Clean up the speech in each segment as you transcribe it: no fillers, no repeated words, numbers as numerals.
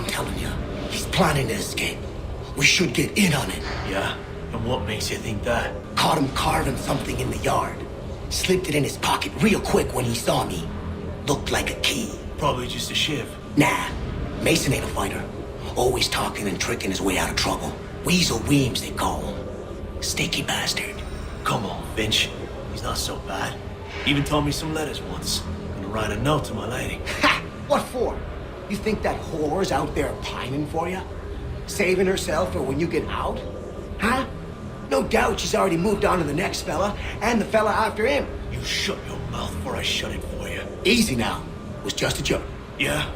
I'm telling you, he's planning to escape. We should get in on it. Yeah? And what makes you think that? Caught him carving something in the yard. Slipped it in his pocket real quick when he saw me. Looked like a key. Probably just a shiv. Nah, Mason ain't a fighter. Always talking and tricking his way out of trouble. Weasel Weems, they call him. Sticky bastard. Come on, Finch. He's not so bad. Even told me some letters once. Gonna write a note to my lady. Ha! What for? You think that whore's out there pining for you? Saving herself for when you get out? Huh? No doubt she's already moved on to the next fella, and the fella after him. You shut your mouth before I shut it for you. Easy now. It was just a joke. Yeah?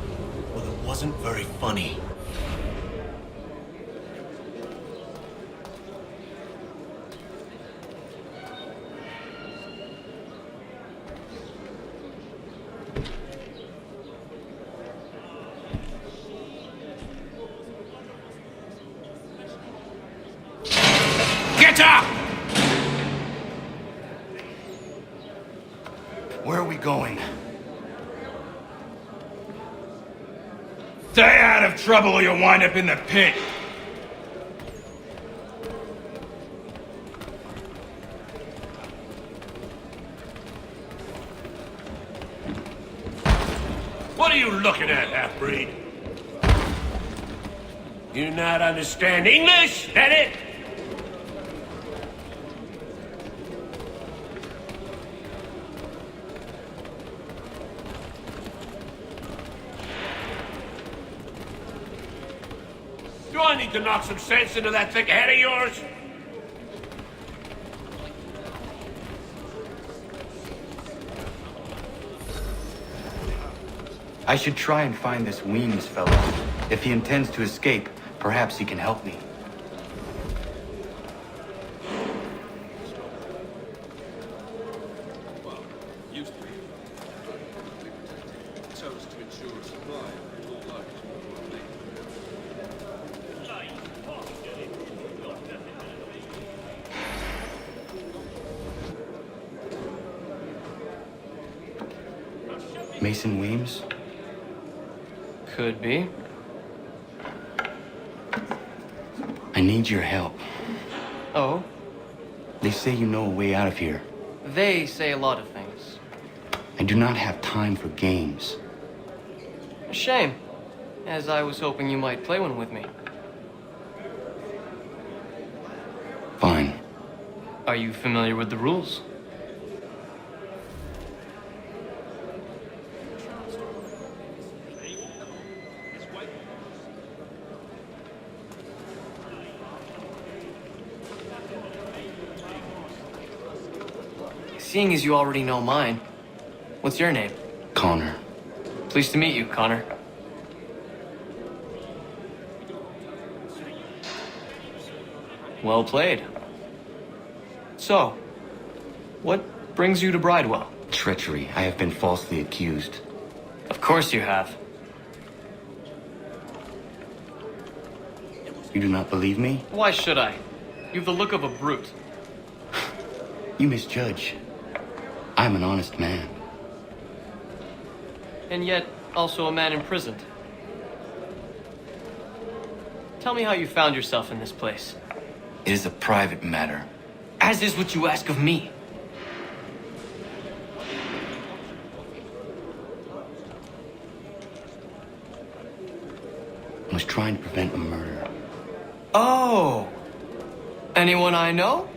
Well, it wasn't very funny. Get up! Where are we going? Stay out of trouble or you'll wind up in the pit. What are you looking at, half-breed? You not understand English? That it? Do I need to knock some sense into that thick head of yours? I should try and find this Weems fellow. If he intends to escape, perhaps he can help me. Mason Weems? Could be. I need your help. Oh? They say you know a way out of here. They say a lot of things. I do not have time for games. A shame, as I was hoping you might play one with me. Fine. Are you familiar with the rules? Seeing as you already know mine, what's your name? Connor. Pleased to meet you, Connor. Well played. So, what brings you to Bridewell? Treachery. I have been falsely accused. Of course you have. You do not believe me? Why should I? You've the look of a brute. You misjudge. I'm an honest man. And yet, also a man imprisoned. Tell me how you found yourself in this place. It is a private matter. As is what you ask of me. I was trying to prevent a murder. Oh! Anyone I know?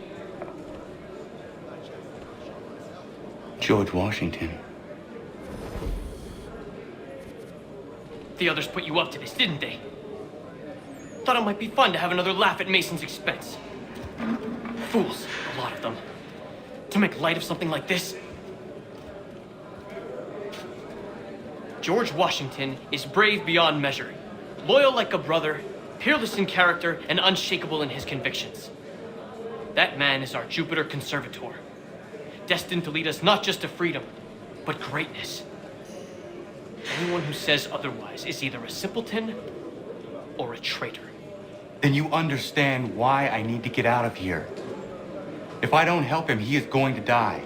George Washington. The others put you up to this, didn't they? Thought it might be fun to have another laugh at Mason's expense. Fools, a lot of them. To make light of something like this. George Washington is brave beyond measure, loyal like a brother, peerless in character, and unshakable in his convictions. That man is our Jupiter Conservator, destined to lead us not just to freedom, but greatness. Anyone who says otherwise is either a simpleton or a traitor. Then you understand why I need to get out of here. If I don't help him, he is going to die.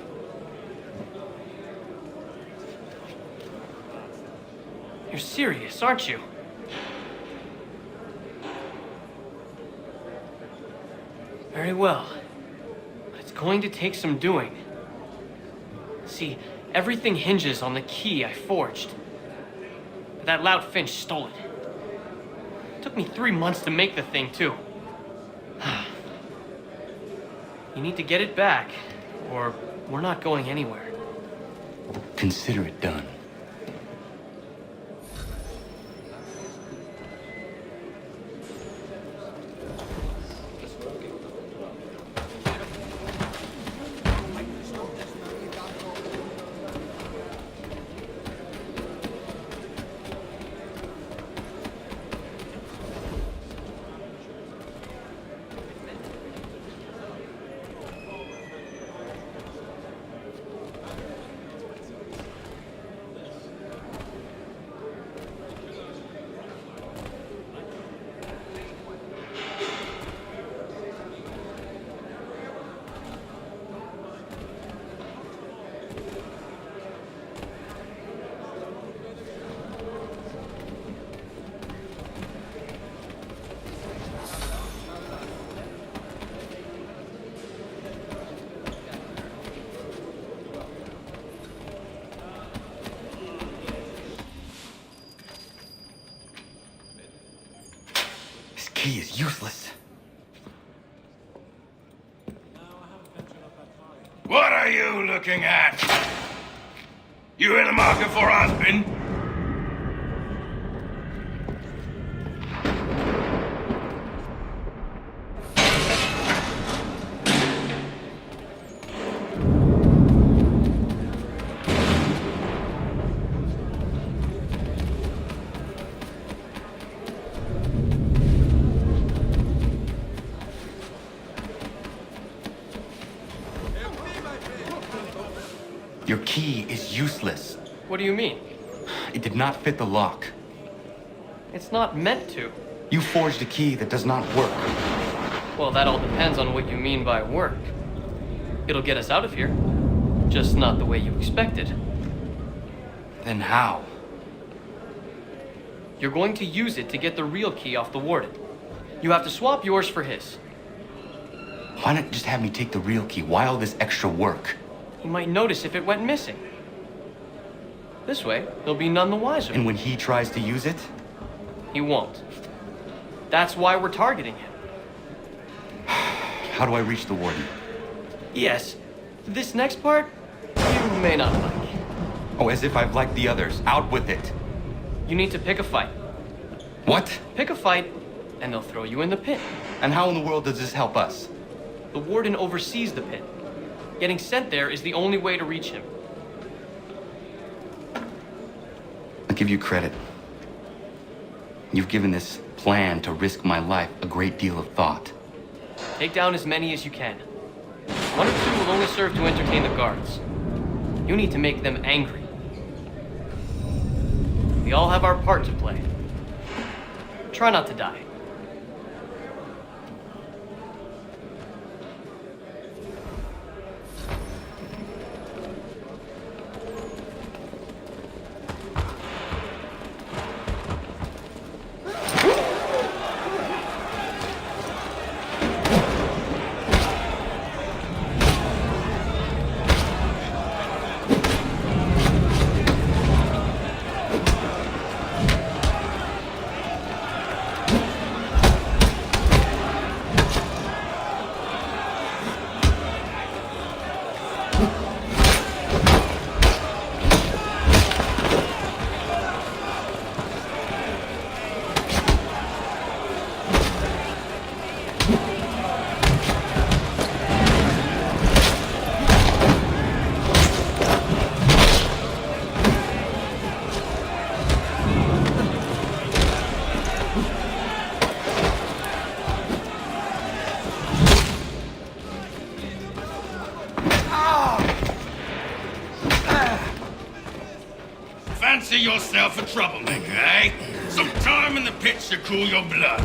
You're serious, aren't you? Very well. But it's going to take some doing. See, everything hinges on the key I forged. But that loud Finch stole it. It took me 3 months to make the thing, too. You need to get it back, or we're not going anywhere. Consider it done. He is useless. What are you looking at? You in the market for a husband? Your key is useless. What do you mean? It did not fit the lock. It's not meant to. You forged a key that does not work. Well, that all depends on what you mean by work. It'll get us out of here. Just not the way you expected. Then how? You're going to use it to get the real key off the warden. You have to swap yours for his. Why not just have me take the real key? Why all this extra work? He might notice if it went missing. This way, he'll be none the wiser. And when he tries to use it? He won't. That's why we're targeting him. How do I reach the warden? Yes, this next part, you may not like. Oh, as if I've liked the others. Out with it. You need to pick a fight. What? Pick a fight, and they'll throw you in the pit. And how in the world does this help us? The warden oversees the pit. Getting sent there is the only way to reach him. I'll give you credit. You've given this plan to risk my life a great deal of thought. Take down as many as you can. 1 or 2 will only serve to entertain the guards. You need to make them angry. We all have our part to play. Try not to die. Fancy yourself a troublemaker, eh? Some time in the pits to cool your blood.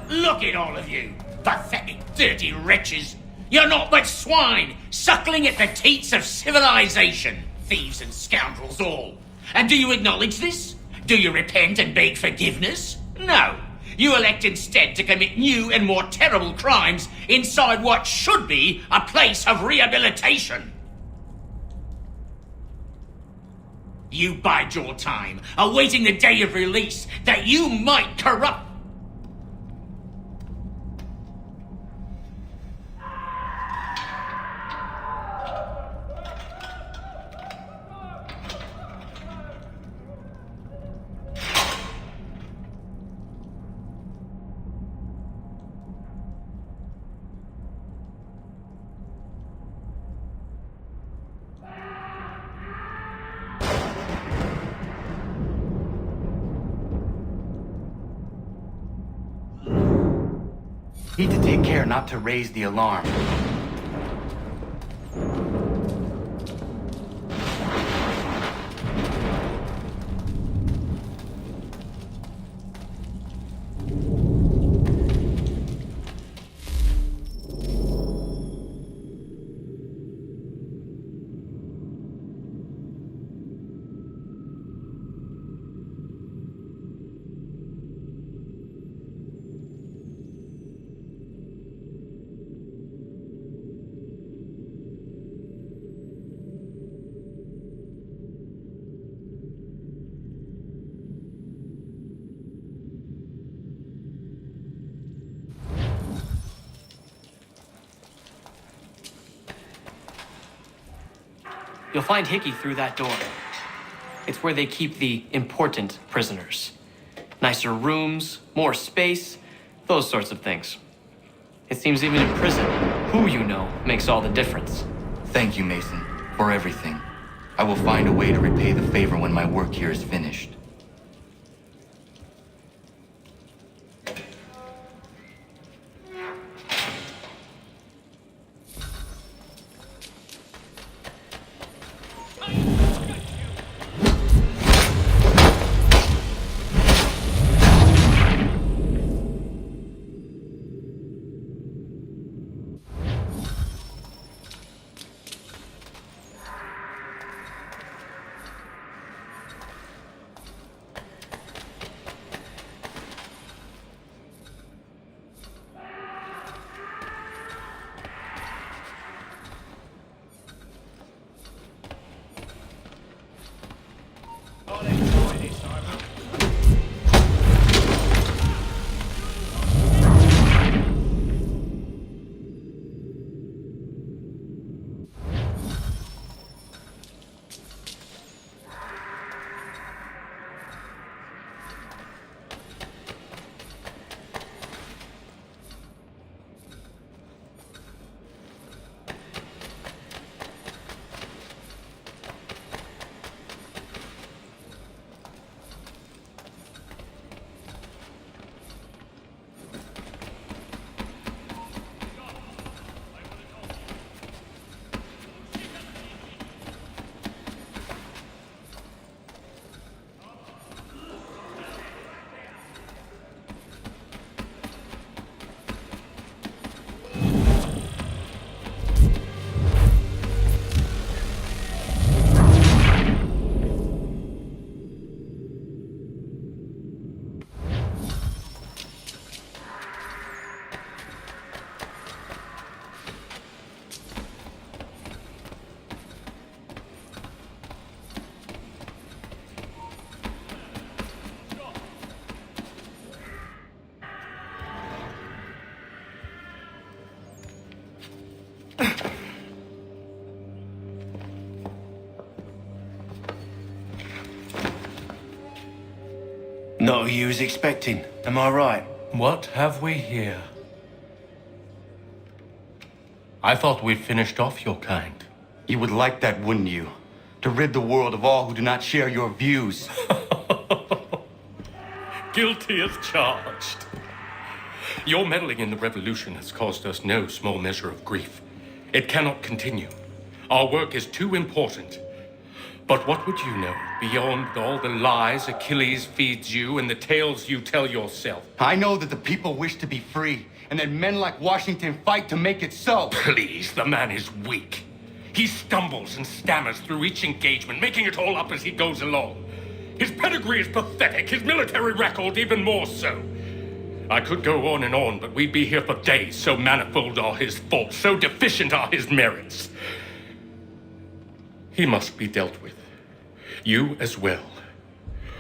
Look at all of you, pathetic, dirty wretches. You're not but swine, suckling at the teats of civilization. Thieves and scoundrels all. And do you acknowledge this? Do you repent and beg forgiveness? No. You elect instead to commit new and more terrible crimes inside what should be a place of rehabilitation. You bide your time, awaiting the day of release that you might corrupt. Need to take care not to raise the alarm. You'll find Hickey through that door. It's where they keep the important prisoners. Nicer rooms, more space, those sorts of things. It seems even in prison, who you know makes all the difference. Thank you, Mason, for everything. I will find a way to repay the favor when my work here is finished. Not who you was expecting, am I right? What have we here? I thought we'd finished off your kind. You would like that, wouldn't you? To rid the world of all who do not share your views. Guilty as charged. Your meddling in the revolution has caused us no small measure of grief. It cannot continue. Our work is too important. But what would you know beyond all the lies Achilles feeds you and the tales you tell yourself? I know that the people wish to be free, and that men like Washington fight to make it so. Please, the man is weak. He stumbles and stammers through each engagement, making it all up as he goes along. His pedigree is pathetic, his military record even more so. I could go on and on, but we'd be here for days. So manifold are his faults, so deficient are his merits. He must be dealt with. You as well.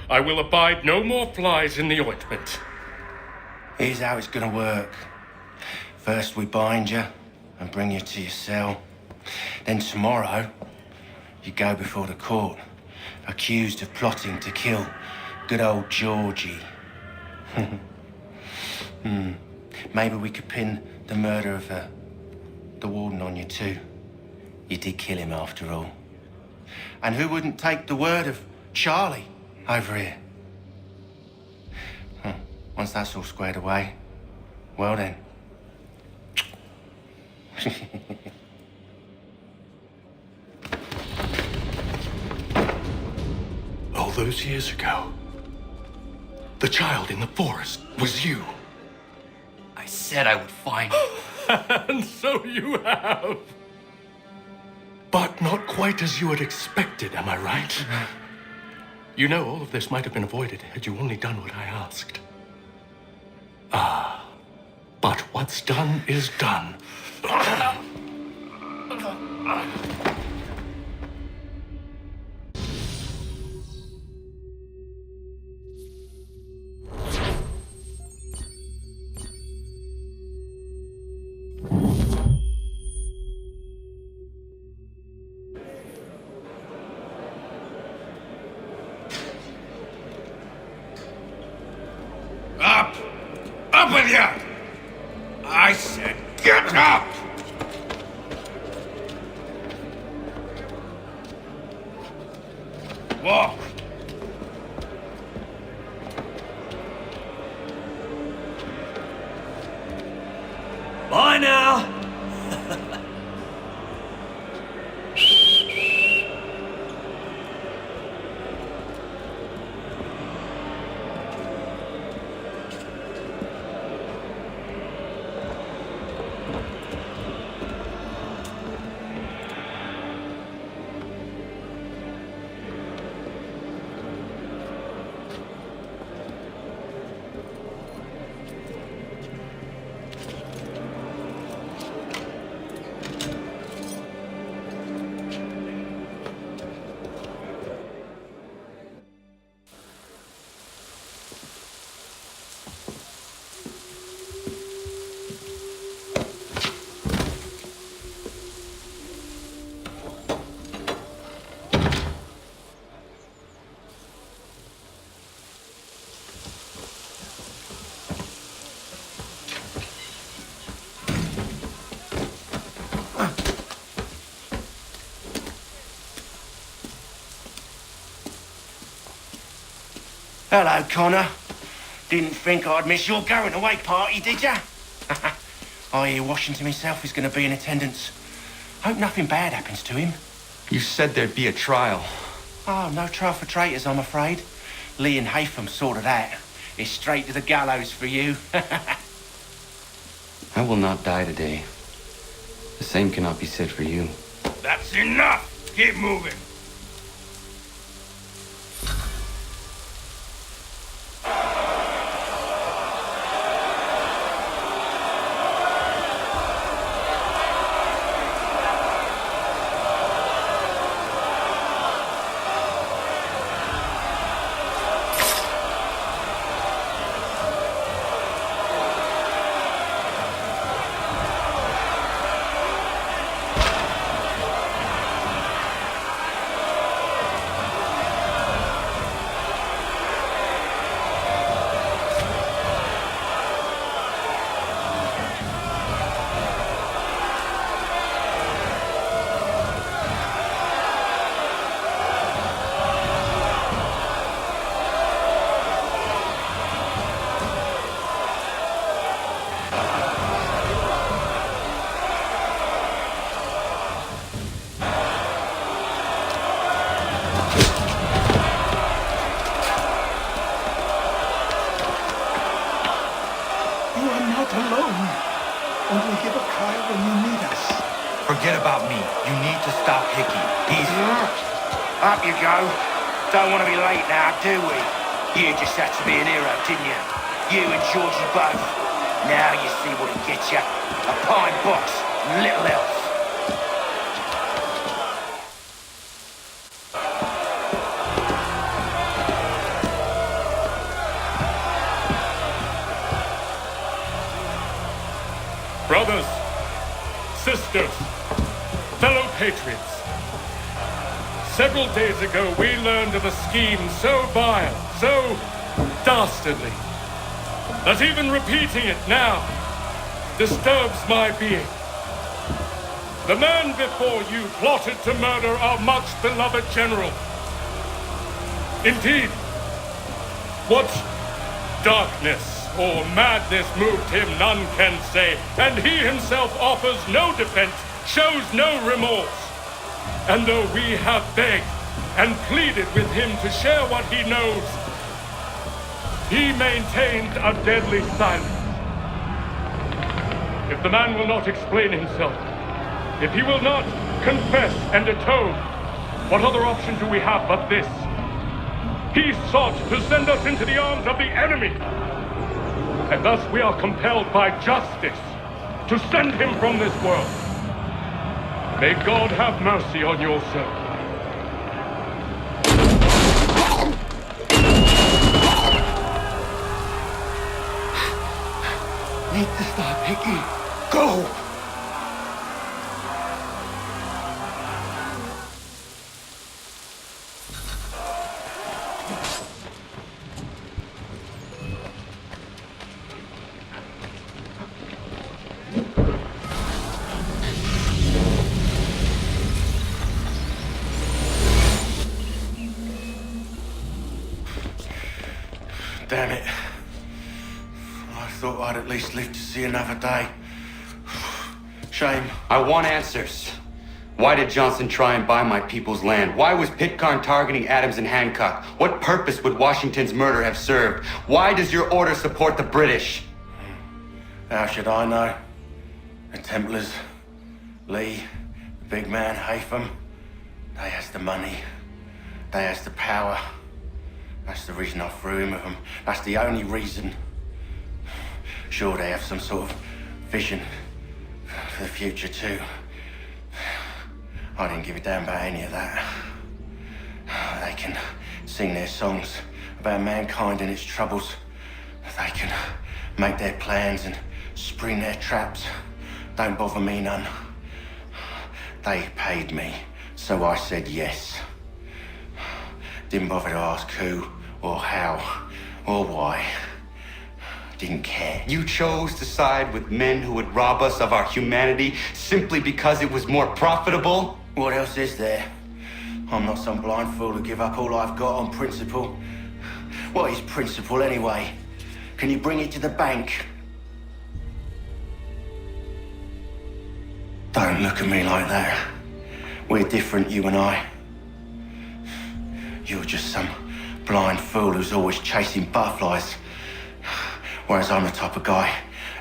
I will abide no more flies in the ointment. Here's how it's gonna work. First we bind you and bring you to your cell. Then tomorrow, you go before the court, accused of plotting to kill good old Georgie. Maybe we could pin the murder of the warden on you too. You did kill him after all. And who wouldn't take the word of Charlie over here? Once that's all squared away, well then. All those years ago, the child in the forest was you. I said I would find you. And so you have. But not quite as you had expected, am I right? You know, all of this might have been avoided had you only done what I asked. But what's done is done. Up! Up with you! I said get up! Walk! Bye now! Hello, Connor. Didn't think I'd miss your going away party, did ya? I hear Washington himself is going to be in attendance. Hope nothing bad happens to him. You said there'd be a trial. Oh, no trial for traitors, I'm afraid. Lee and Haytham sorted that. It's straight to the gallows for you. I will not die today. The same cannot be said for you. That's enough! Keep moving! Only give a cry when you need us. Forget about me. You need to stop Hickey. He's... Up you go. Don't want to be late now, do we? You just had to be an hero, didn't you? You and Georgie both. Now you see what it gets you. A pine box, little else. Brothers, sisters, fellow patriots. Several days ago, we learned of a scheme so vile, so dastardly, that even repeating it now disturbs my being. The man before you plotted to murder our much-beloved general. Indeed, what darkness or madness moved him, none can say, and he himself offers no defense, shows no remorse. And though we have begged and pleaded with him to share what he knows, he maintains a deadly silence. If the man will not explain himself, if he will not confess and atone, what other option do we have but this? He sought to send us into the arms of the enemy. And thus we are compelled by justice to send him from this world. May God have mercy on your soul. Need to stop, Hickey. Go! Damn it. I thought I'd at least live to see another day. Shame. I want answers. Why did Johnson try and buy my people's land? Why was Pitcairn targeting Adams and Hancock? What purpose would Washington's murder have served? Why does your order support the British? How should I know? The Templars, Lee, the big man, Haytham, they has the money. They has the power. That's the reason I threw him with them. That's the only reason. Sure, they have some sort of vision for the future too. I didn't give a damn about any of that. They can sing their songs about mankind and its troubles. They can make their plans and spring their traps. Don't bother me none. They paid me, so I said yes. Didn't bother to ask who, or how, or why. Didn't care. You chose to side with men who would rob us of our humanity simply because it was more profitable? What else is there? I'm not some blind fool to give up all I've got on principle. What is principle anyway? Can you bring it to the bank? Don't look at me like that. We're different, you and I. You're just some blind fool who's always chasing butterflies. Whereas I'm the type of guy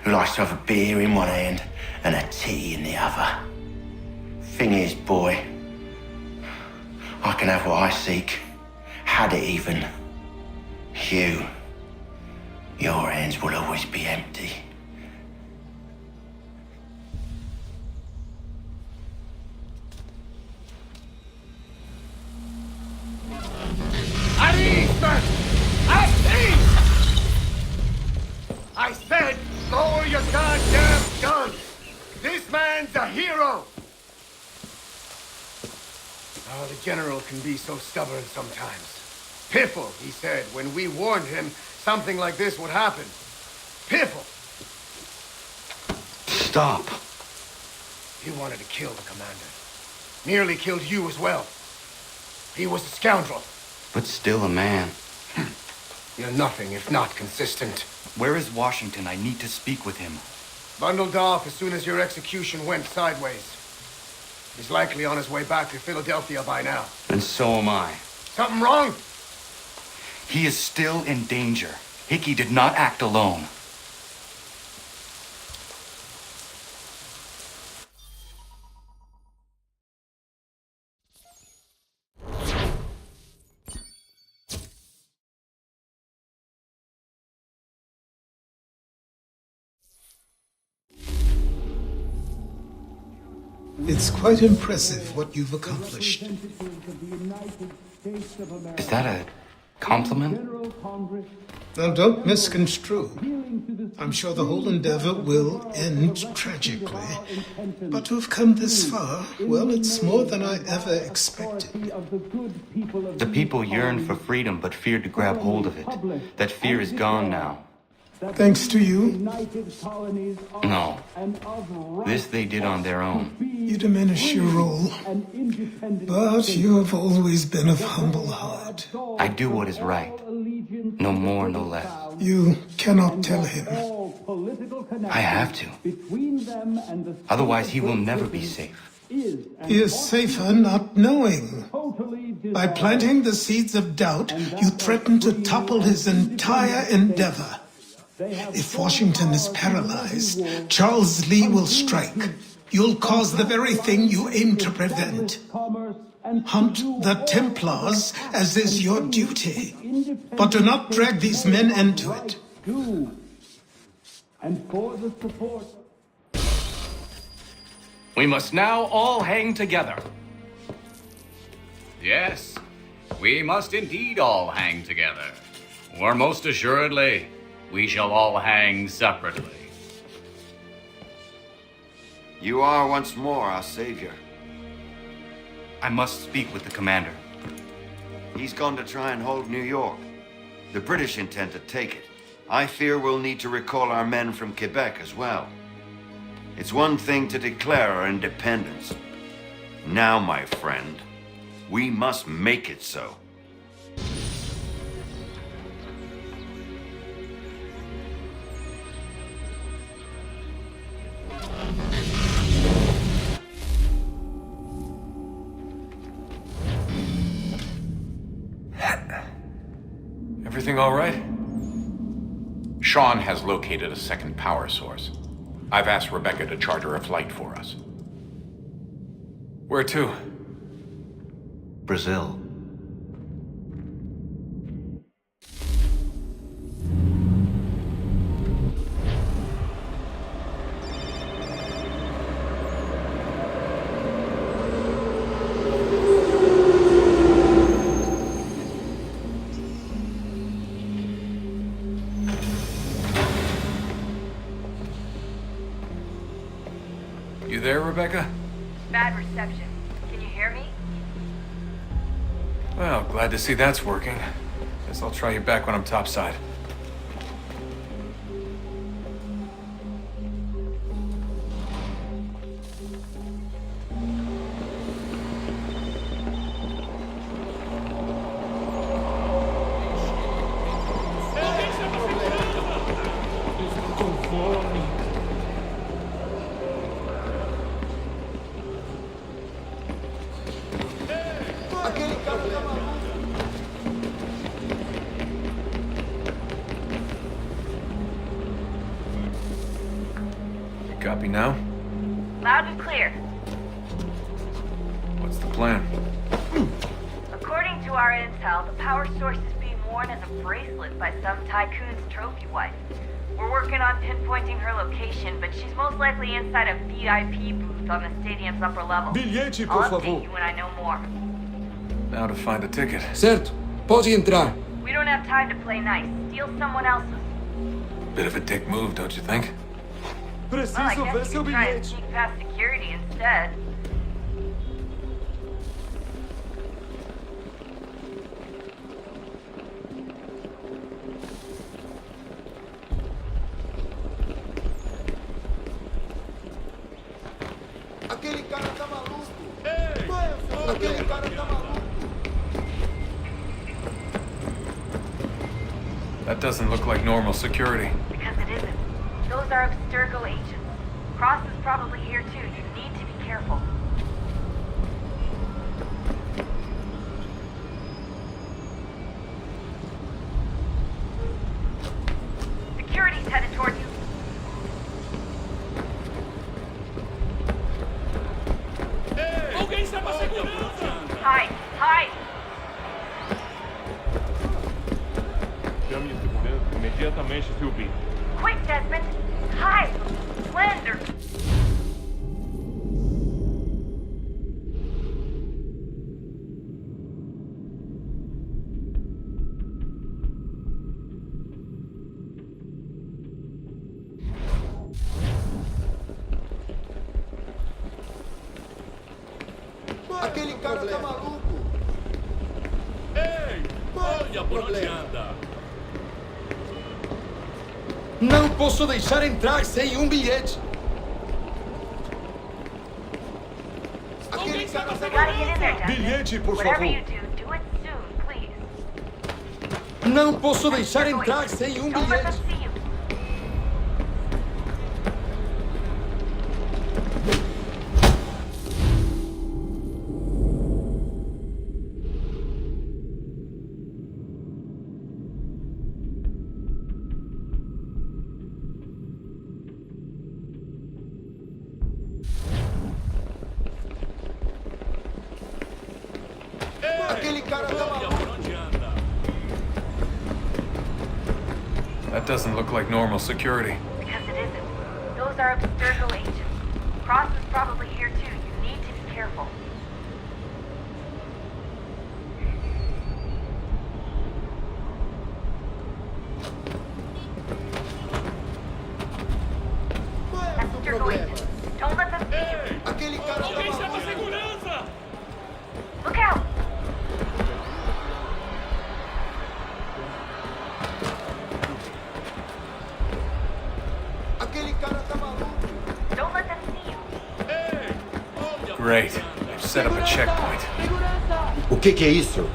who likes to have a beer in one hand and a tea in the other. Thing is, boy, I can have what I seek. Had it even. Your hands will always be empty. At ease, man! At ease! I said, lower your goddamn guns! This man's a hero! Oh, the general can be so stubborn sometimes. Piffle, he said, when we warned him something like this would happen. Piffle! Stop. He wanted to kill the commander. Nearly killed you as well. He was a scoundrel. But still a man. You're nothing if not consistent. Where is Washington? I need to speak with him. Bundled off as soon as your execution went sideways. He's likely on his way back to Philadelphia by now. And so am I. Something wrong? He is still in danger. Hickey did not act alone. It's quite impressive what you've accomplished. Is that a compliment? Now, don't misconstrue. I'm sure the whole endeavor will end tragically. But to have come this far, well, it's more than I ever expected. The people yearn for freedom but feared to grab hold of it. That fear is gone now. Thanks to you. No. This they did on their own. You diminish your role. But you have always been of humble heart. I do what is right. No more, no less. You cannot tell him. I have to. Otherwise, he will never be safe. He is safer not knowing. By planting the seeds of doubt, you threaten to topple his entire endeavor. If Washington is paralyzed, Charles Lee will strike. You'll cause the very thing you aim to prevent. Hunt the Templars, as is your duty. But do not drag these men into it. We must now all hang together. Yes, we must indeed all hang together. Or most assuredly, we shall all hang separately. You are once more our savior. I must speak with the commander. He's gone to try and hold New York. The British intend to take it. I fear we'll need to recall our men from Quebec as well. It's one thing to declare our independence. Now, my friend, we must make it so. Everything all right? Sean has located a second power source. I've asked Rebecca to charter a flight for us. Where to? Brazil. You there, Rebecca? Bad reception. Can you hear me? Well, glad to see that's working. Guess I'll try you back when I'm topside. Copy now? Loud and clear. What's the plan? According to our intel, the power source is being worn as a bracelet by some tycoon's trophy wife. We're working on pinpointing her location, but she's most likely inside a VIP booth on the stadium's upper level. Bilhete, por I'll favor. update you when I know more. Now to find a ticket. Certo. Pode entrar. We don't have time to play nice. Steal someone else's. Bit of a dick move, don't you think? Well, I guess you could try and sneak past security instead. Aquele cara tá maluco. Aquele cara tá maluco. That doesn't look like normal security. Because it isn't. Those are Abstergo agents. Cross is probably here too. You need to be careful. Security's headed towards you. Hide! Hide! Chame de segurança imediatamente, Philby. Quick, Desmond! Hide! Slender! Aquele cara tá maluco. Ei, olha por onde anda. Não posso deixar entrar sem um bilhete. Aquele cara tá Gotta get in there, Desmond. Bilhete, por Whatever favor. you do it soon, please. Não posso deixar entrar sem um Don't let them bilhete. see you. Aquele cara tá Olha maluco. por onde anda. That doesn't look like normal security. Because it isn't. Those are Abstergo agents. Cross is probably here too. You need to be careful. Qual é o seu Abstergo problema? agents. Don't let them see you. Aquele cara tá Alguém chama a maluco. segurança! Look out! Aquele cara tá maluco. Don't let them see you. Ei, olha por Great. onde anda. They've set up a checkpoint. O que é isso?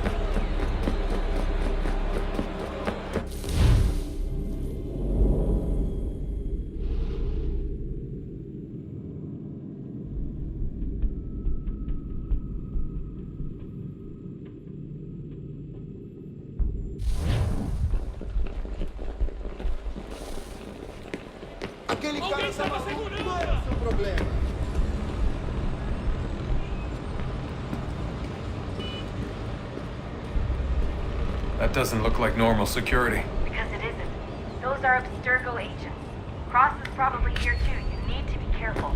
Aquele cara Alguém tá chama a maluco. segurança. Qual é o seu problema? That doesn't look like normal security. Because it isn't. Those are Abstergo agents. Cross is probably here too. You need to be careful.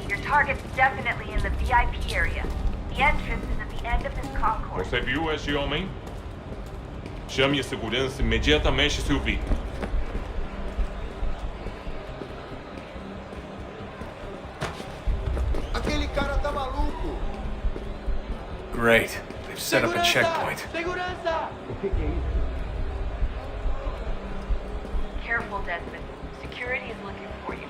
Your target's definitely in the VIP area. The entrance is at the end of this concourse. Você viu esse homem? Chame a segurança imediatamente se o vir. Aquele cara tá maluco. Great. They've set up a checkpoint. Segurança! Careful, Desmond. Security is looking for you.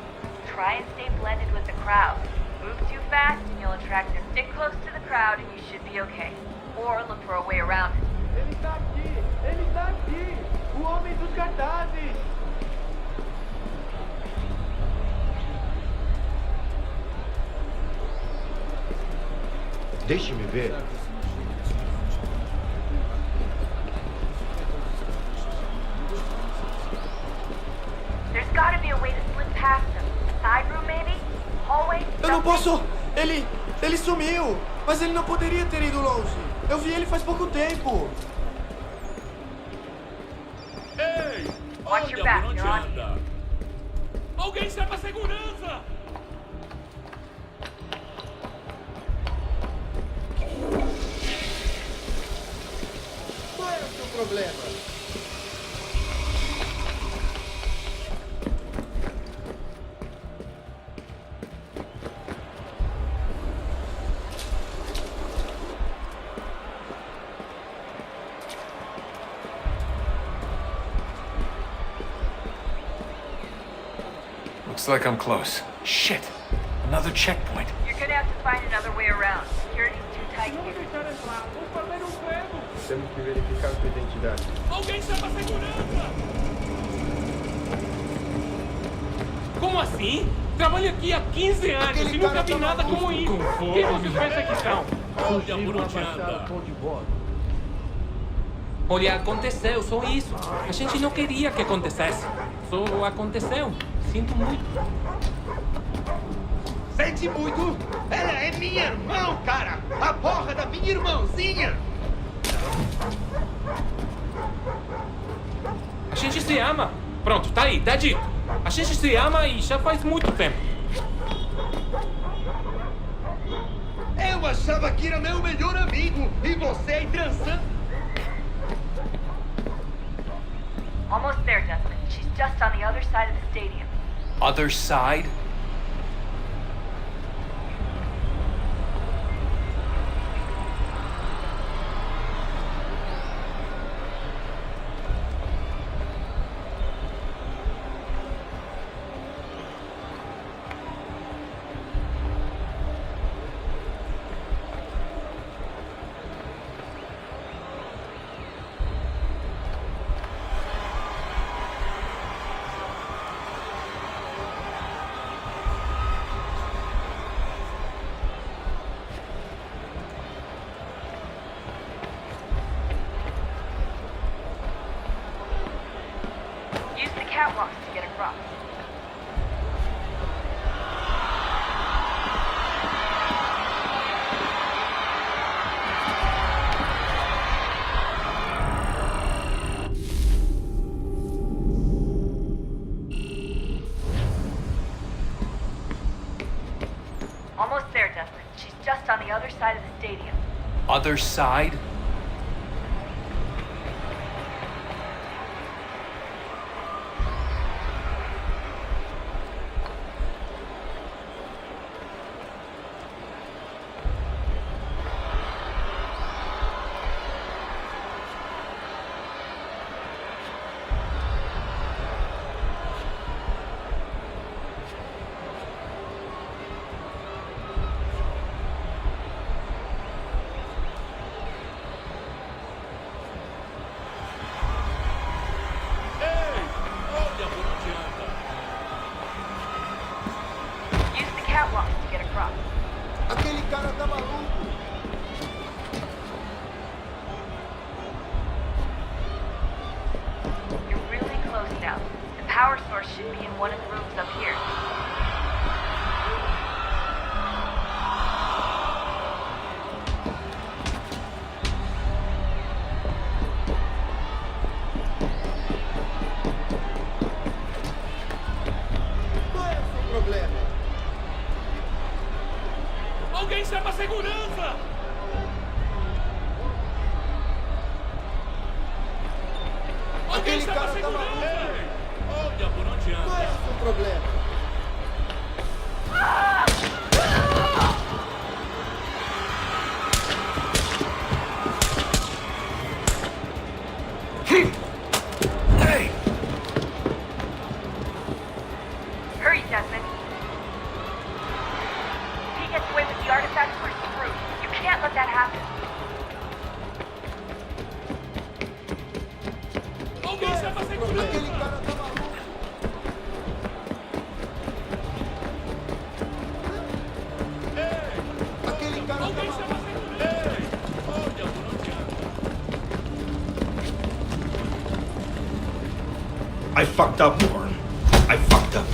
Try and stay blended with the crowd. Move too fast and you'll attract them. Stick close to the crowd and you should be okay. Or look for a way around it. Ele tá aqui! Ele tá aqui! O homem dos cartazes! Deixe-me ver. There's gotta be a way to slip past them. Side room, maybe? Hallway? Eu não Something? posso! Ele sumiu! Mas ele não poderia ter ido longe! Eu vi ele faz pouco tempo! Ei, Watch your olha back, por onde you're on. anda. Alguém chama a segurança! Qual é o seu problema? Looks like I'm close. Shit. Another checkpoint. You're gonna have to find another way around. Security's too tight here. Temos que verificar sua identidade. Alguém chama a segurança! Como assim? Trabalho aqui há 15 anos Aquele e nunca cara vi tá nada maluco. como isso. Quem vocês pensam que são? Olha por onde anda. Olha, aconteceu, só isso. A gente não queria que acontecesse. Só aconteceu. Sinto muito. Sente muito! Ela é minha irmã, cara! A porra da minha irmãzinha! A gente se ama. Pronto, tá aí, tá dito. A gente se ama e já faz muito tempo. Eu achava que era meu melhor amigo e você é trançando. Almost there, Desmond. She's just on the other side of the stadium. Other side? across. Almost there, Desmond. She's just on the other side of the stadium. Other side? Use the catwalks to get across. Aquele cara tá maluco. You're really close now. The power source should be in one of the rooms up here. Qual é o seu problema? Alguém chama a segurança! Aquele cara tá maluco. Olha por onde anda. Qual é o seu problema? Hey! Hurry, Desmond. If he gets away with the artifacts, we're screwed. You can't let that happen. Alguém chama a segurança! Aquele cara tá maluco. Aquele cara tá Alguém chama a segurança! Olha por onde anda. I fucked up, Warren. I fucked up.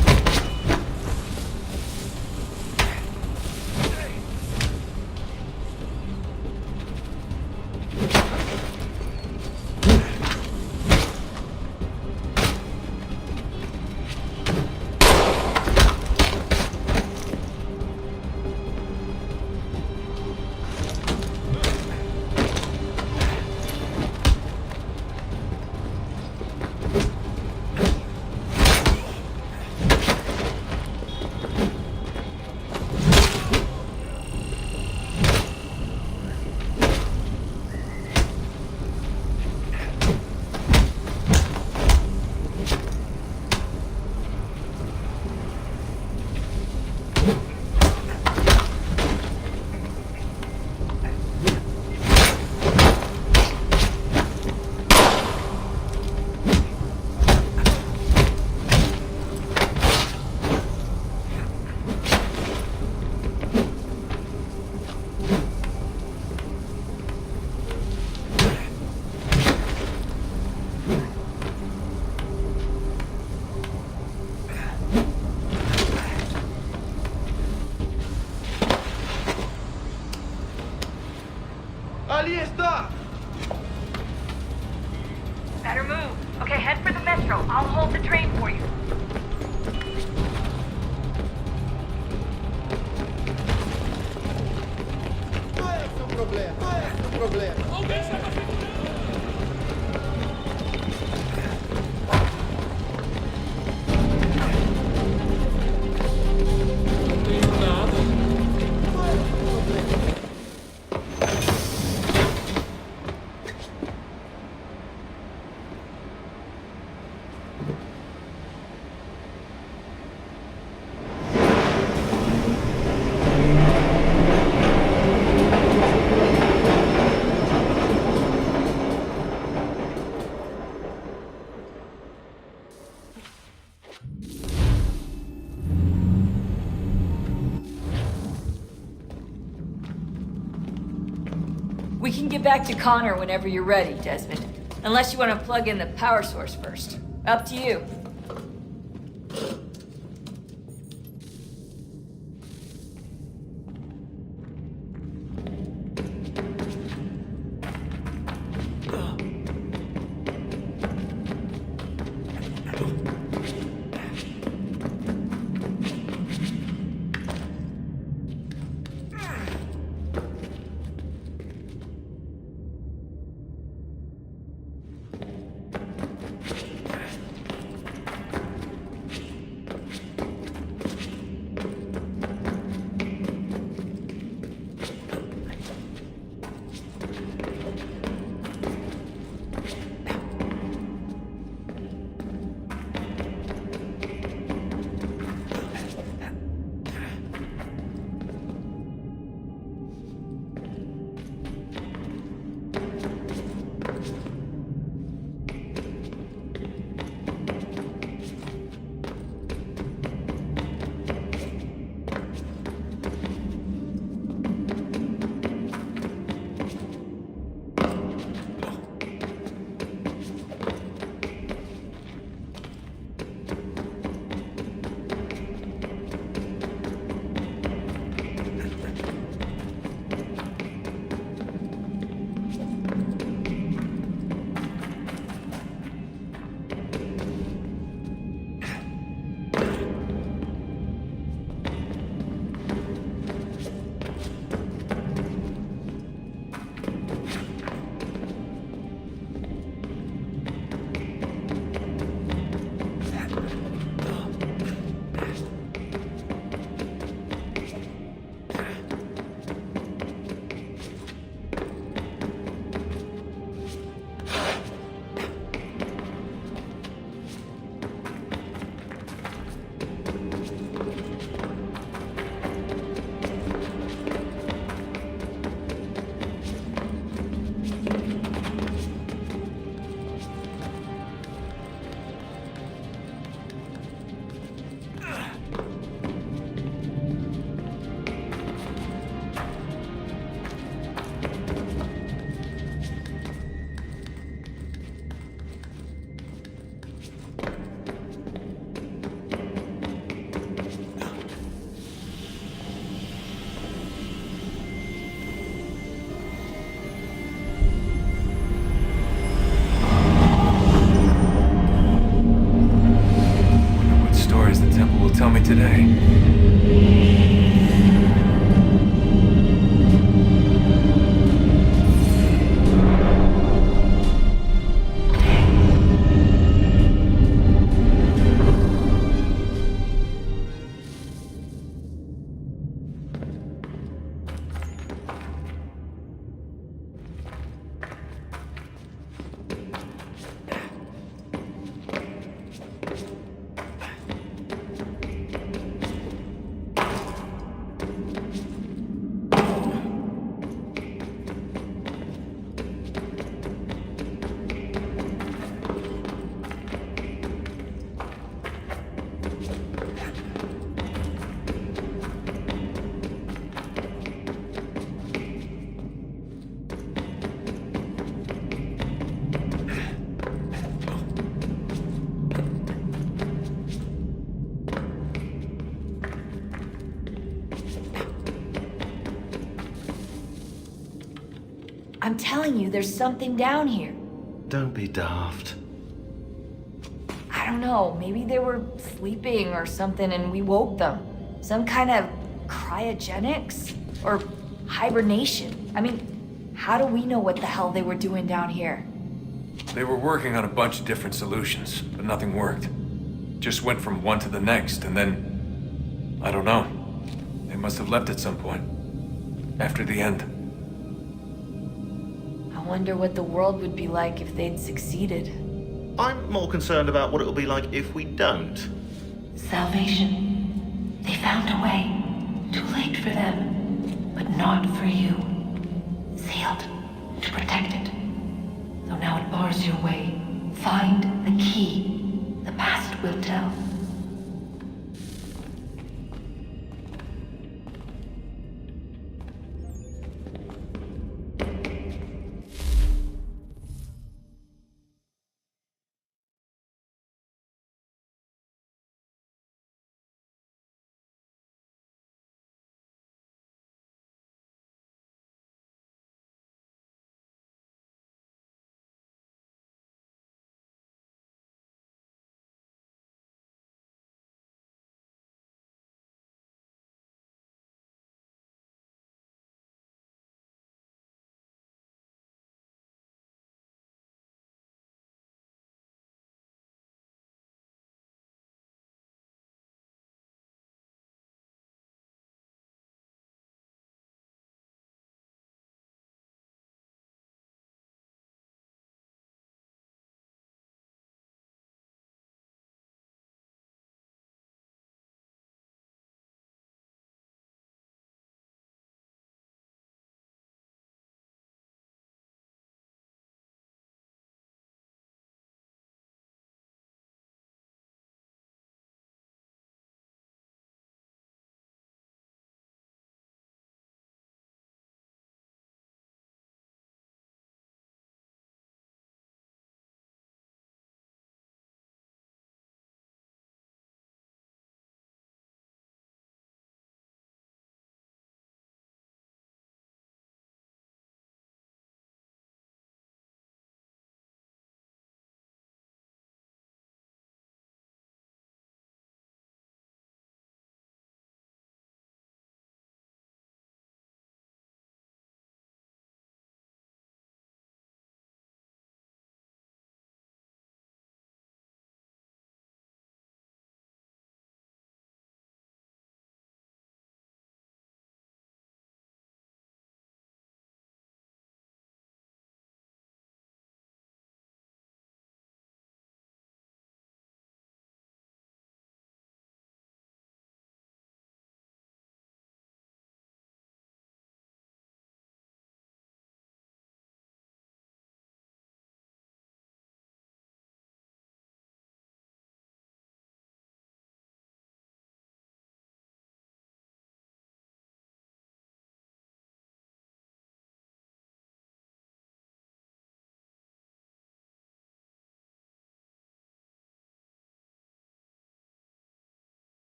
Ali está! Better move. Okay, head for the metro. I'll hold the train for you. Qual é o seu problema? Qual é o seu problema? Alguém chama a segurança! Não tenho nada. Qual é o seu problema? We can get back to Connor whenever you're ready, Desmond. Unless you want to plug in the power source first. Up to you. I'm telling you, there's something down here. Don't be daft. I don't know, maybe they were sleeping or something and we woke them. Some kind of cryogenics? Or hibernation. I mean, how do we know what the hell they were doing down here? They were working on a bunch of different solutions, but nothing worked. Just went from one to the next, and then... I don't know. They must have left at some point. After the end. I wonder what the world would be like if they'd succeeded. I'm more concerned about what it'll be like if we don't. Salvation. They found a way. Too late for them, but not for you. Sealed to protect it. Though now it bars your way. Find the key. The past will tell.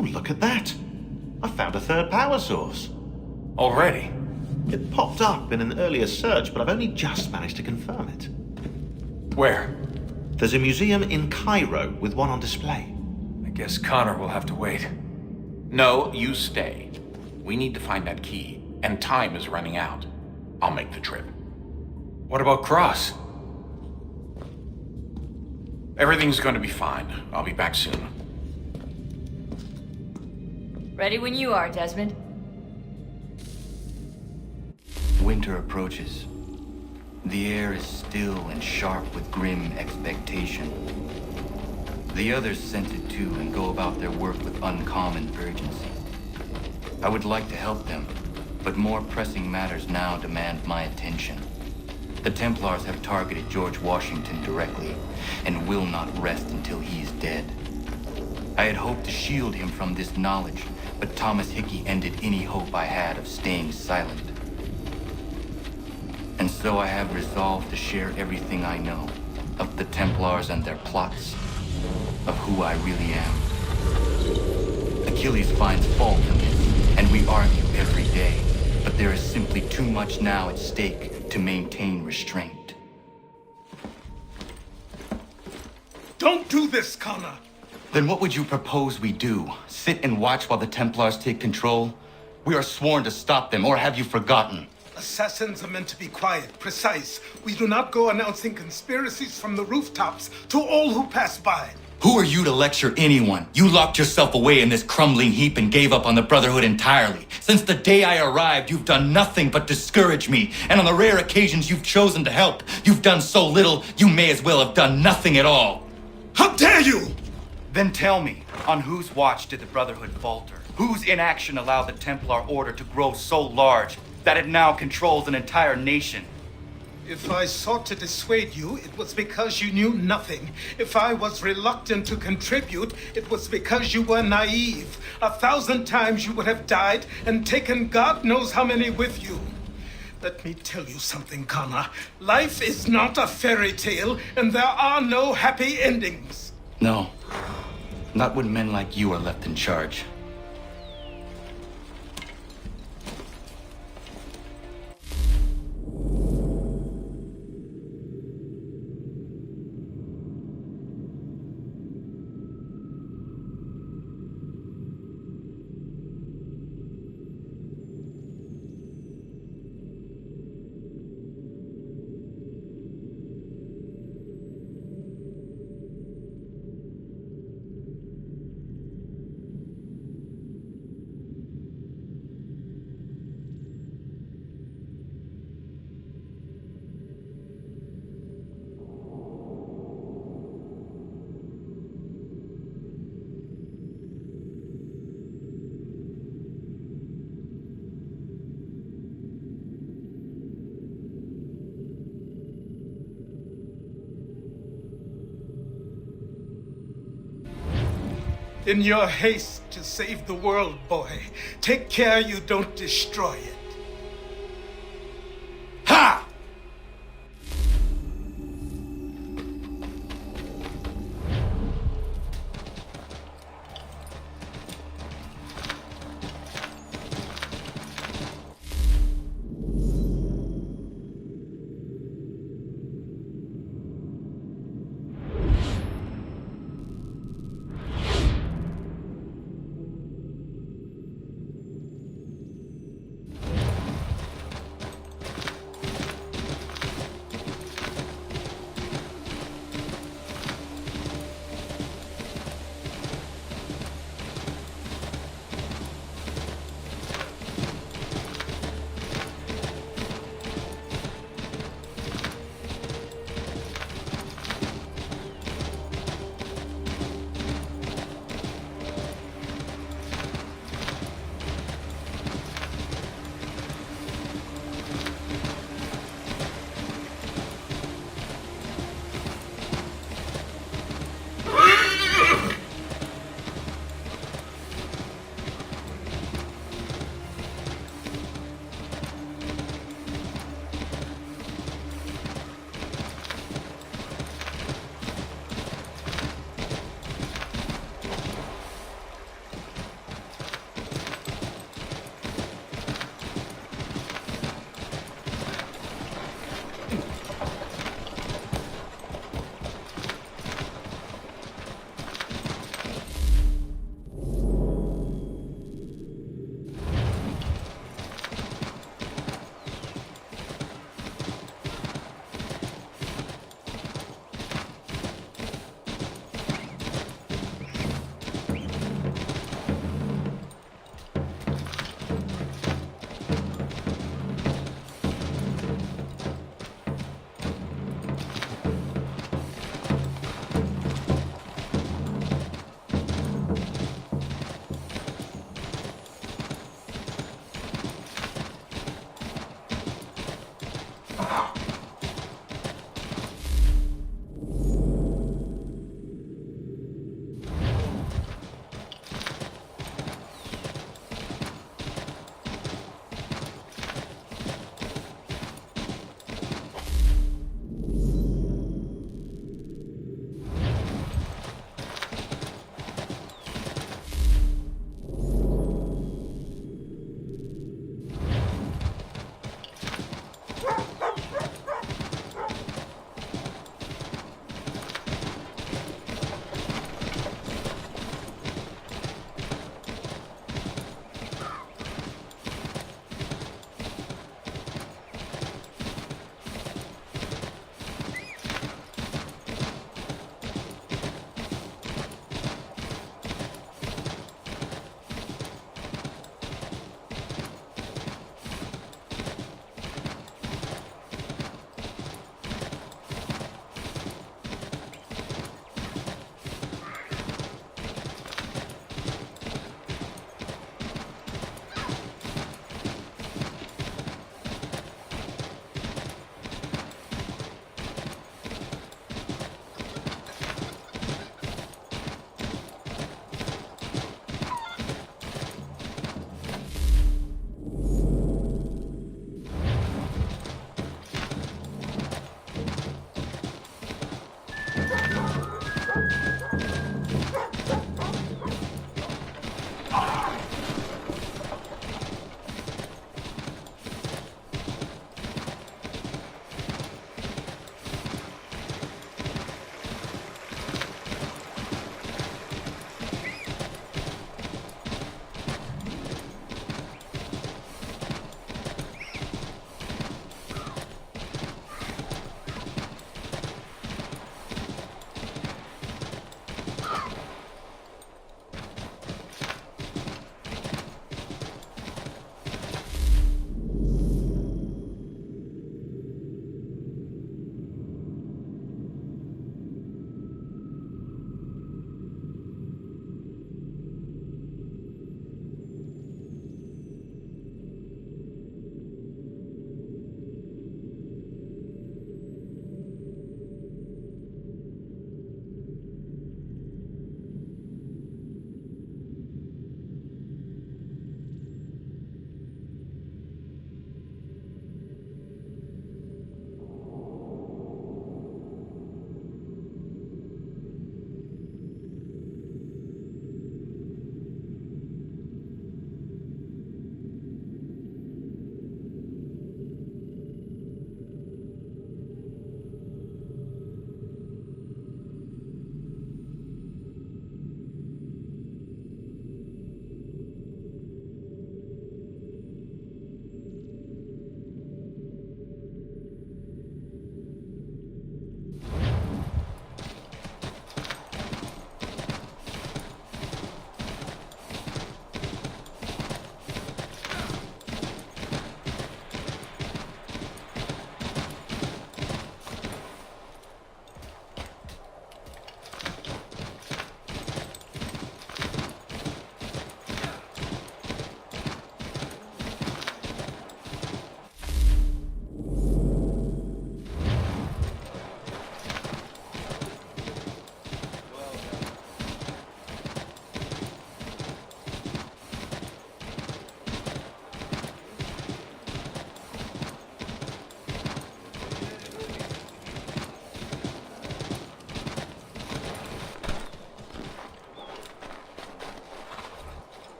Oh, look at that. I found a third power source. Already? It popped up in an earlier search, but I've only just managed to confirm it. Where? There's a museum in Cairo with one on display. I guess Connor will have to wait. No, you stay. We need to find that key, and time is running out. I'll make the trip. What about Cross? Everything's going to be fine. I'll be back soon. Ready when you are, Desmond. Winter approaches. The air is still and sharp with grim expectation. The others sense it too and go about their work with uncommon urgency. I would like to help them, but more pressing matters now demand my attention. The Templars have targeted George Washington directly, and will not rest until he is dead. I had hoped to shield him from this knowledge, but Thomas Hickey ended any hope I had of staying silent. And so I have resolved to share everything I know of the Templars and their plots, of who I really am. Achilles finds fault in this, and we argue every day, but there is simply too much now at stake to maintain restraint. Don't do this, Connor! Then what would you propose we do? Sit and watch while the Templars take control? We are sworn to stop them, or have you forgotten? Assassins are meant to be quiet, precise. We do not go announcing conspiracies from the rooftops to all who pass by. Who are you to lecture anyone? You locked yourself away in this crumbling heap and gave up on the Brotherhood entirely. Since the day I arrived, you've done nothing but discourage me. And on the rare occasions you've chosen to help, you've done so little, you may as well have done nothing at all. How dare you! Then tell me, on whose watch did the Brotherhood falter? Whose inaction allowed the Templar Order to grow so large that it now controls an entire nation? If I sought to dissuade you, it was because you knew nothing. If I was reluctant to contribute, it was because you were naive. 1,000 times you would have died and taken God knows how many with you. Let me tell you something, Connor. Life is not a fairy tale, and there are no happy endings. No. Not when men like you are left in charge. In your haste to save the world, boy, take care you don't destroy it. Ha!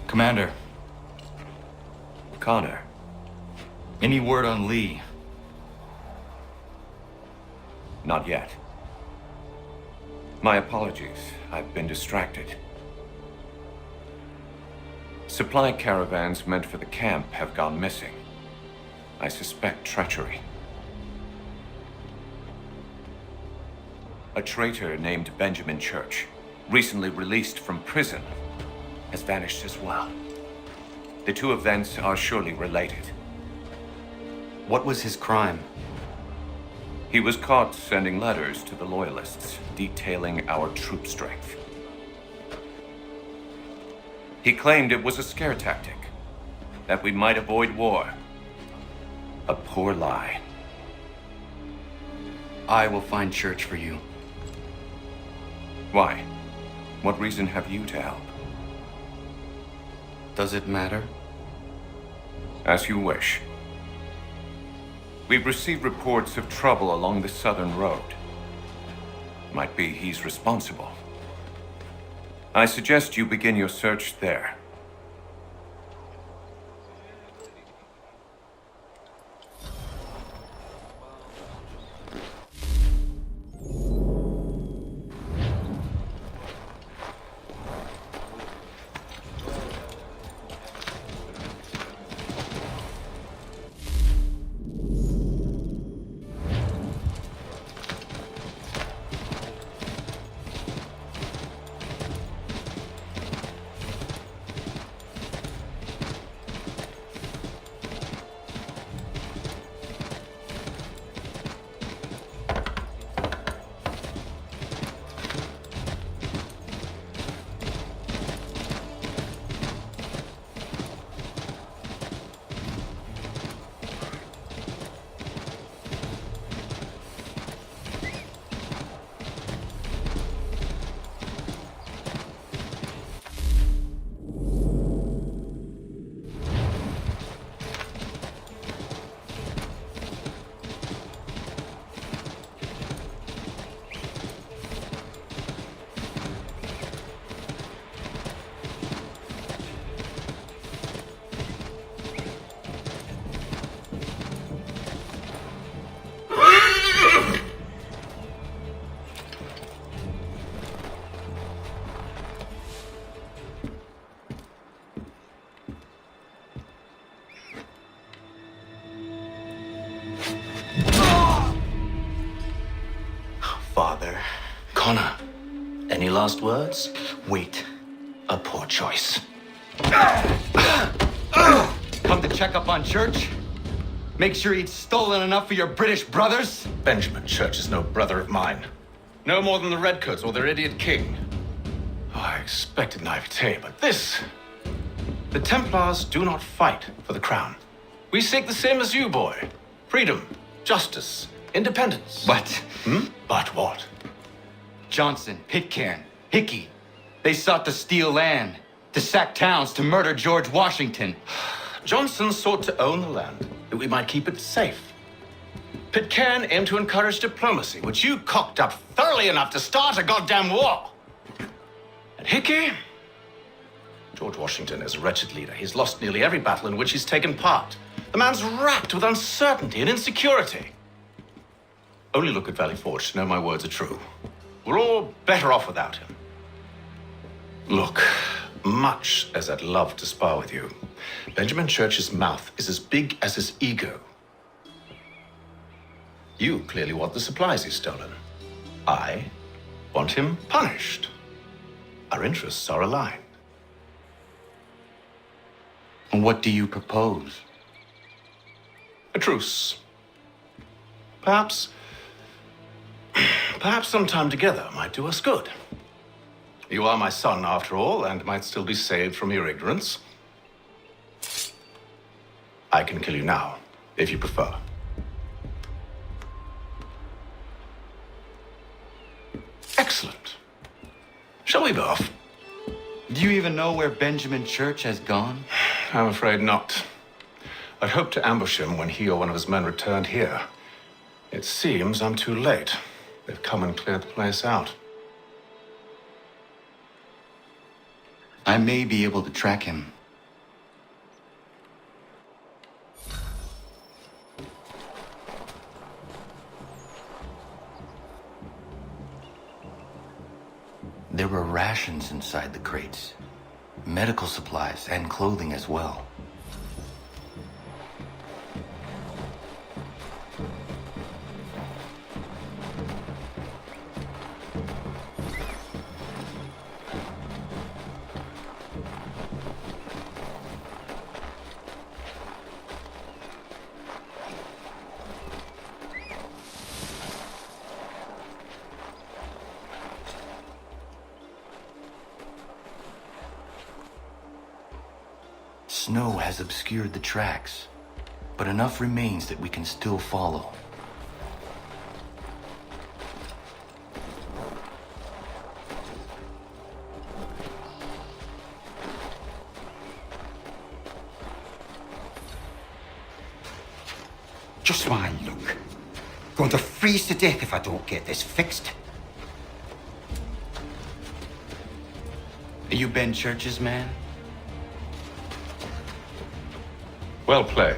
Commander. Connor. Any word on Lee? Not yet. My apologies. I've been distracted. Supply caravans meant for the camp have gone missing. I suspect treachery. A traitor named Benjamin Church, recently released from prison, has vanished as well. The two events are surely related. What was his crime? He was caught sending letters to the Loyalists, detailing our troop strength. He claimed it was a scare tactic, that we might avoid war. A poor lie. I will find Church for you. Why? What reason have you to help? Does it matter? As you wish. We've received reports of trouble along the southern road. Might be he's responsible. I suggest you begin your search there. Father. Connor, any last words? Wait. A poor choice. Come to check up on Church? Make sure he'd stolen enough for your British brothers? Benjamin Church is no brother of mine. No more than the Redcoats or their idiot king. Oh, I expected naivete, but this... The Templars do not fight for the crown. We seek the same as you, boy. Freedom, justice, independence. But... But what? Johnson, Pitcairn, Hickey, they sought to steal land, to sack towns, to murder George Washington. Johnson sought to own the land, that we might keep it safe. Pitcairn aimed to encourage diplomacy, which you cocked up thoroughly enough to start a goddamn war. And Hickey? George Washington is a wretched leader. He's lost nearly every battle in which he's taken part. The man's racked with uncertainty and insecurity. Only look at Valley Forge to know my words are true. We're all better off without him. Look, much as I'd love to spar with you, Benjamin Church's mouth is as big as his ego. You clearly want the supplies he's stolen. I want him punished. Our interests are aligned. And what do you propose? A truce. Perhaps some time together might do us good. You are my son, after all, and might still be saved from your ignorance. I can kill you now, if you prefer. Excellent. Shall we be off? Do you even know where Benjamin Church has gone? I'm afraid not. I'd hoped to ambush him when he or one of his men returned here. It seems I'm too late. They've come and cleared the place out. I may be able to track him. There were rations inside the crates. Medical supplies and clothing as well. Snow has obscured the tracks, but enough remains that we can still follow. Just my luck. Going to freeze to death if I don't get this fixed. Are you Ben Church's man? Well played.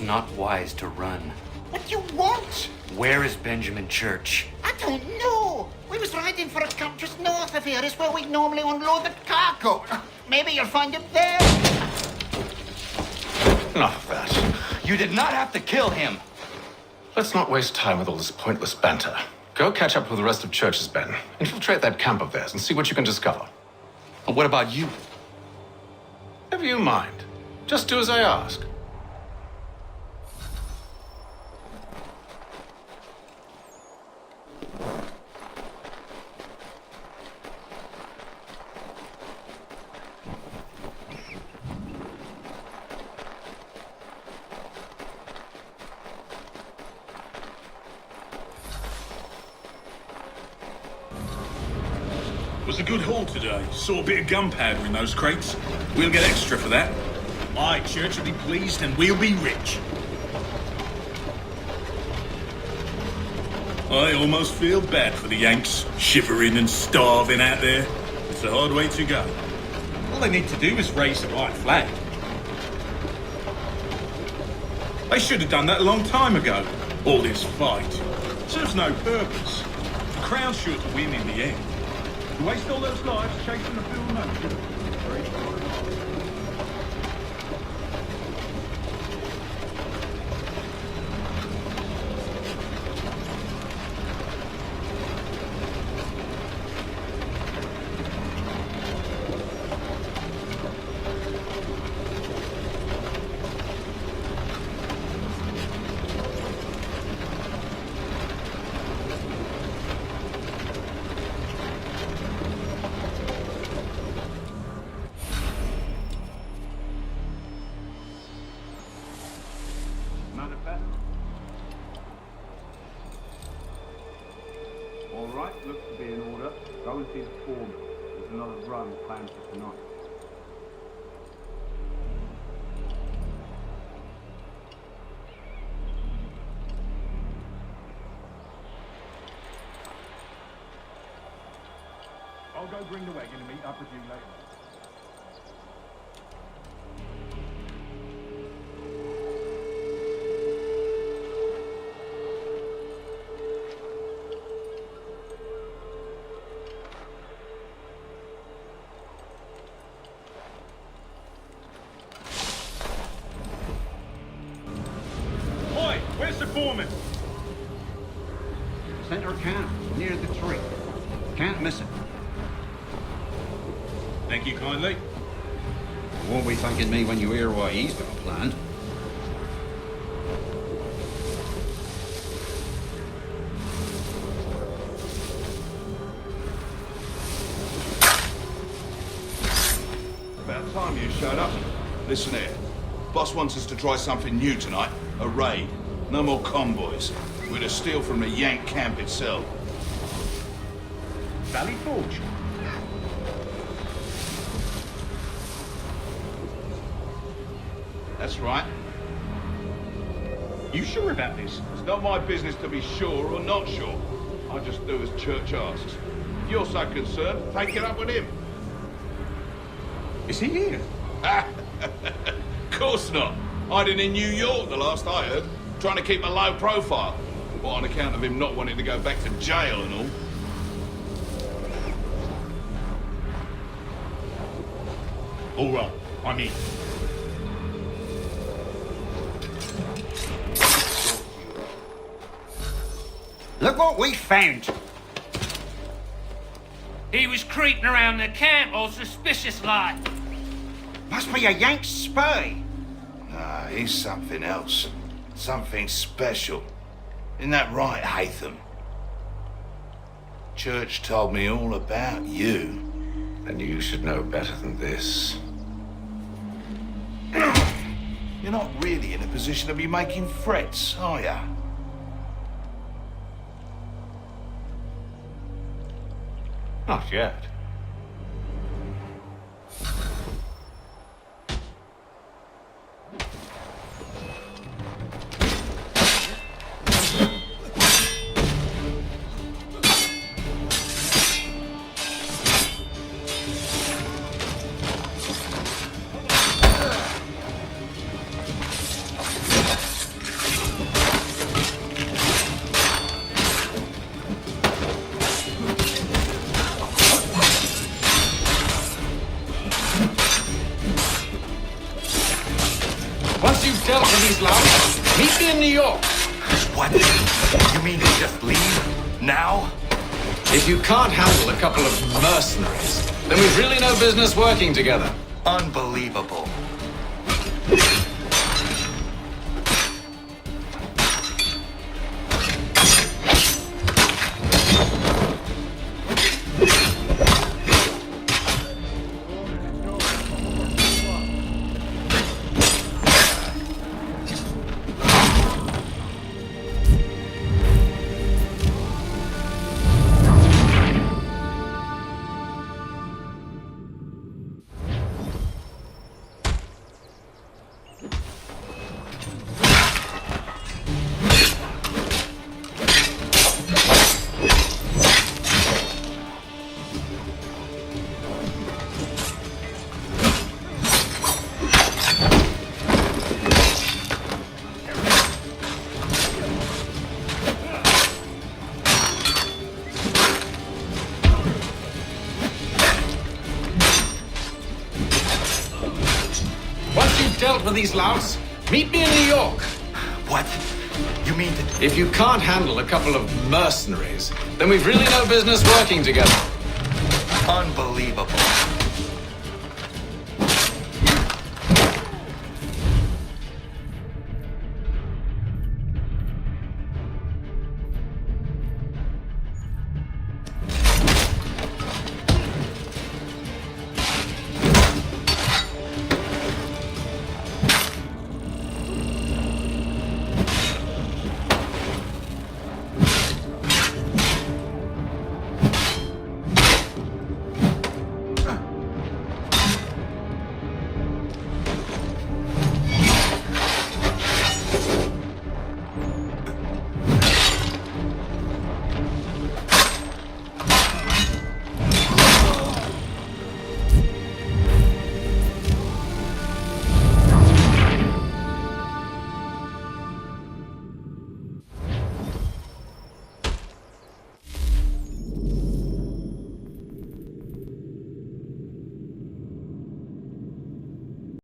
Not wise to run. What do you want? Where is Benjamin Church? I don't know. We was riding for a camp just north of here. It's where we normally unload the cargo. Maybe you'll find him there. Enough of that. You did not have to kill him. Let's not waste time with all this pointless banter. Go catch up with the rest of Church's men. Infiltrate that camp of theirs and see what you can discover. And what about you? Never you mind. Just do as I ask. Was a good haul today. Saw a bit of gunpowder in those crates. We'll get extra for that. Aye, Church will be pleased and we'll be rich. I almost feel bad for the Yanks, shivering and starving out there. It's a hard way to go. All they need to do is raise the right flag. They should have done that a long time ago. All this fight serves no purpose. The Crown's sure to win in the end. To waste all those lives chasing a full notion. All right, looks to be in order. Go and see the foreman. There's another run planned for tonight. I'll go bring the wagon and meet up with you later. Where's the foreman? Center camp, near the tree. Can't miss it. Thank you kindly. You won't be thanking me when you hear what he's got planned. Listen here. Boss wants us to try something new tonight. A raid. No more convoys. We're to steal from the Yank camp itself. Valley Forge. That's right. You sure about this? It's not my business to be sure or not sure. I just do as Church asks. If you're so concerned, take it up with him. Is he here? Of course not. Hiding in New York, the last I heard. Trying to keep a low profile. But on account of him not wanting to go back to jail and all. All right, I'm in. Look what we found. He was creeping around the camp all suspicious like. Must be a Yank spy. Nah, he's something else. Something special. Isn't that right, Hatham? Church told me all about you. And you should know better than this. You're not really in a position to be making threats, are ya? Not yet. Once you've dealt with these louts, meet me in New York. What? You mean to just leave? Now? If you can't handle a couple of mercenaries, then we've really no business working together. Unbelievable. Dealt with these louts, meet me in New York. What? You mean to... If you can't handle a couple of mercenaries, then we've really no business working together. Unbelievable.